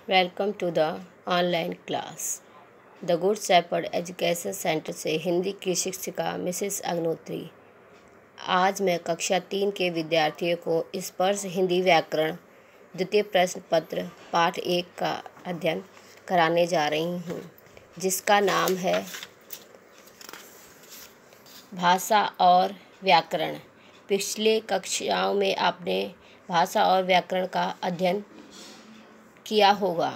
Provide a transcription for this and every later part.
Welcome to the online class the Good Shepherd education centre से हिंदी की शिक्षिका Mrs Agnihotri. आज मैं कक्षा 3 के विद्यार्थियों को स्पर्श हिंदी व्याकरण द्वितीय प्रश्न पत्र पाठ 1 का अध्ययन कराने जा रही हूँ, जिसका नाम है भाषा और व्याकरण। पिछले कक्षाओं में आपने भाषा और व्याकरण का अध्ययन किया होगा।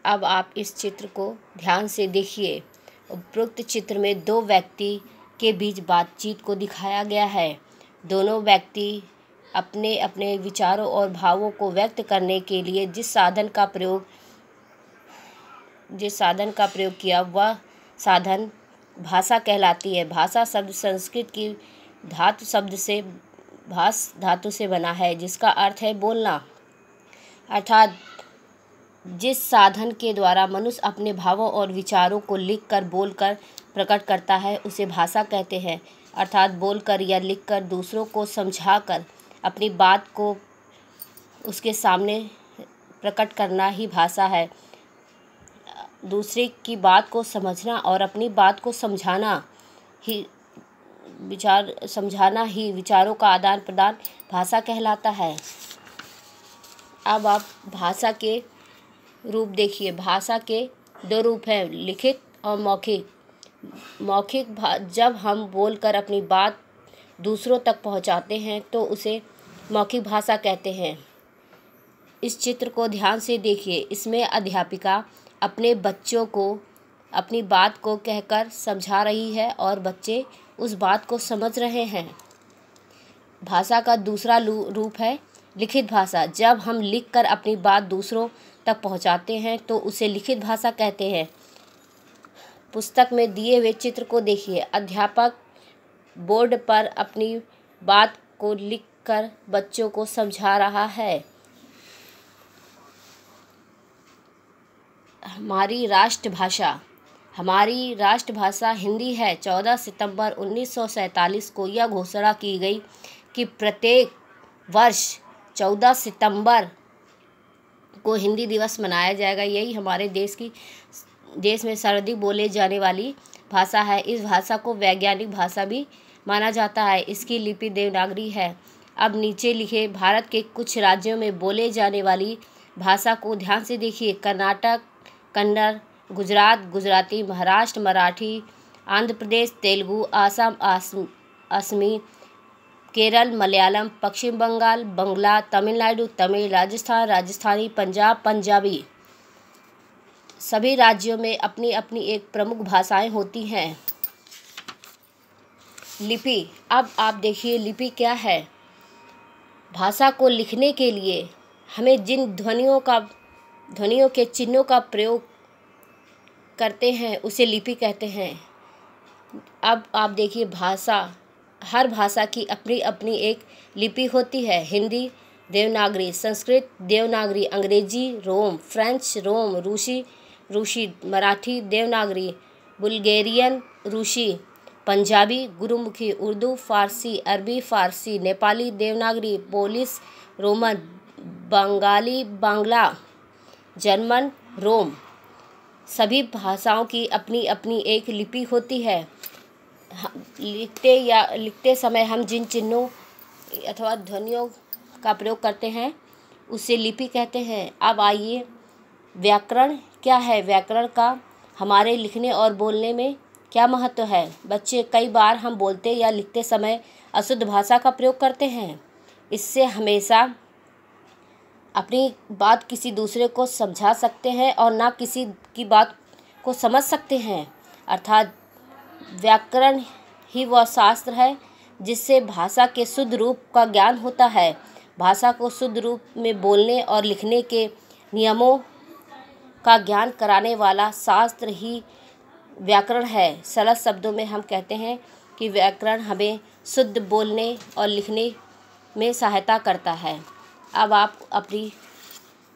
अब आप इस चित्र को ध्यान से देखिए। उपरोक्त चित्र में दो व्यक्ति के बीच बातचीत को दिखाया गया है। दोनों व्यक्ति अपने अपने विचारों और भावों को व्यक्त करने के लिए जिस साधन का प्रयोग किया वह साधन भाषा कहलाती है। भाषा शब्द संस्कृत की धातु शब्द से भास धातु से बना है, जिसका अर्थ है बोलना। अर्थात जिस साधन के द्वारा मनुष्य अपने भावों और विचारों को लिखकर बोलकर प्रकट करता है उसे भाषा कहते हैं। अर्थात बोलकर या लिखकर दूसरों को समझाकर अपनी बात को उसके सामने प्रकट करना ही भाषा है। दूसरे की बात को समझना और अपनी बात को समझाना ही विचारों का आदान प्रदान भाषा कहलाता है। अब आप भाषा के रूप देखिए। भाषा के दो रूप हैं, लिखित और मौखिक। जब हम बोलकर अपनी बात दूसरों तक पहुंचाते हैं तो उसे मौखिक भाषा कहते हैं। इस चित्र को ध्यान से देखिए। इसमें अध्यापिका अपने बच्चों को अपनी बात को कहकर समझा रही है और बच्चे उस बात को समझ रहे हैं। भाषा का दूसरा रूप है लिखित भाषा। जब हम लिखकर अपनी बात दूसरों तक पहुंचाते हैं तो उसे लिखित भाषा कहते हैं। पुस्तक में दिए हुए चित्र को देखिए। अध्यापक बोर्ड पर अपनी बात को लिखकर बच्चों को समझा रहा है। हमारी राष्ट्रभाषा हिंदी है। 14 सितंबर 1947 को यह घोषणा की गई कि प्रत्येक वर्ष 14 सितंबर को हिंदी दिवस मनाया जाएगा। यही हमारे देश में सर्वाधिक बोले जाने वाली भाषा है। इस भाषा को वैज्ञानिक भाषा भी माना जाता है। इसकी लिपि देवनागरी है। अब नीचे लिखे भारत के कुछ राज्यों में बोले जाने वाली भाषा को ध्यान से देखिए। कर्नाटक कन्नड़, गुजरात गुजराती, महाराष्ट्र मराठी, आंध्र प्रदेश तेलुगु, आसाम असमी, केरल मलयालम, पश्चिम बंगाल बंगला, तमिलनाडु तमिल, राजस्थान राजस्थानी, पंजाब पंजाबी। सभी राज्यों में अपनी अपनी एक प्रमुख भाषाएं होती हैं। लिपि। अब आप देखिए लिपि क्या है। भाषा को लिखने के लिए हमें जिन ध्वनियों के चिन्हों का प्रयोग करते हैं उसे लिपि कहते हैं। अब आप देखिए हर भाषा की अपनी अपनी एक लिपि होती है। हिंदी देवनागरी, संस्कृत देवनागरी, अंग्रेजी रोम, फ्रेंच रोम, रूसी मराठी देवनागरी, बुल्गेरियन रूसी, पंजाबी गुरुमुखी, उर्दू फारसी, अरबी Farsi, Nepali Devanagari, Polish Roman, Bengali Bangla, German Rome. सभी भाषाओं की अपनी अपनी एक लिपि होती है। लिखते समय हम जिन चिन्हों अथवा ध्वनियों का प्रयोग करते हैं उसे लिपि कहते हैं। अब आइए व्याकरण क्या है। व्याकरण का हमारे लिखने और बोलने में क्या महत्व है। बच्चे, कई बार हम बोलते या लिखते समय अशुद्ध भाषा का प्रयोग करते हैं। इससे हमेशा अपनी बात किसी दूसरे को समझा सकते हैं और ना किसी की बात को समझ सकते हैं। अर्थात व्याकरण ही वह शास्त्र है जिससे भाषा के शुद्ध रूप का ज्ञान होता है। भाषा को शुद्ध रूप में बोलने और लिखने के नियमों का ज्ञान कराने वाला शास्त्र ही व्याकरण है। सरल शब्दों में हम कहते हैं कि व्याकरण हमें शुद्ध बोलने और लिखने में सहायता करता है। अब आप अपनी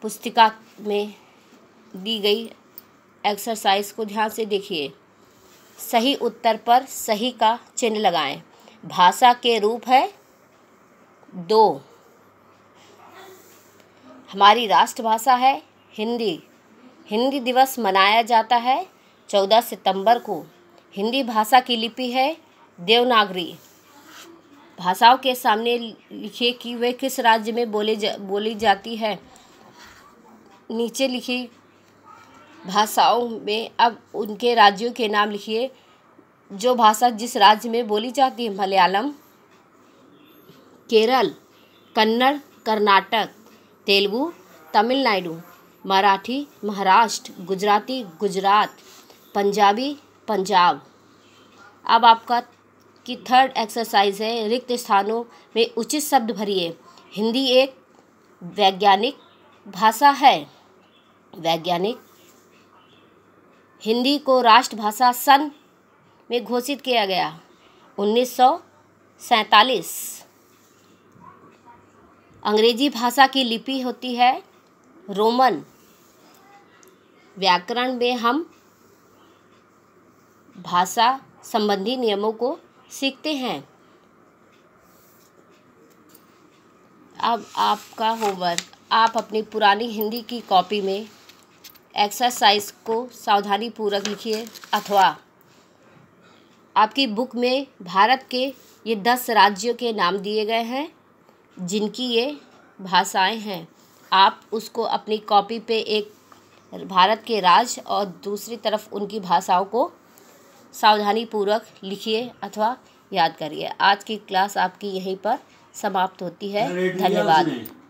पुस्तिका में दी गई एक्सरसाइज को ध्यान से देखिए। सही उत्तर पर सही का चिन्ह लगाएं। भाषा के रूप है 2। हमारी राष्ट्रभाषा है हिंदी। हिंदी दिवस मनाया जाता है 14 सितंबर को। हिंदी भाषा की लिपि है देवनागरी। भाषाओं के सामने लिखिए कि वे किस राज्य में बोली जाती है। नीचे लिखी भाषाओं में अब उनके राज्यों के नाम लिखिए जो भाषा जिस राज्य में बोली जाती है। मलयालम, केरल, कन्नड़, कर्नाटक, तेलुगु, तमिलनाडु, मराठी, महाराष्ट्र, गुजराती, गुजरात, पंजाबी, पंजाब। अब आपका की थर्ड एक्सरसाइज है, रिक्त स्थानों में उचित शब्द भरिए। हिंदी एक वैज्ञानिक भाषा है। वैज्ञानिक। हिंदी को राष्ट्रभाषा सन में घोषित किया गया 1947। अंग्रेजी भाषा की लिपि होती है रोमन। व्याकरण में हम भाषा संबंधी नियमों को सीखते हैं। अब आपका होमवर्क, आप अपनी पुरानी हिंदी की कॉपी में एक्सरसाइज को सावधानी पूर्वक लिखिए अथवा आपकी बुक में भारत के ये 10 राज्यों के नाम दिए गए हैं जिनकी ये भाषाएं हैं। आप उसको अपनी कॉपी पे एक भारत के राज्य और दूसरी तरफ उनकी भाषाओं को सावधानी पूर्वक लिखिए अथवा याद करिए। आज की क्लास आपकी यहीं पर समाप्त होती है। धन्यवाद।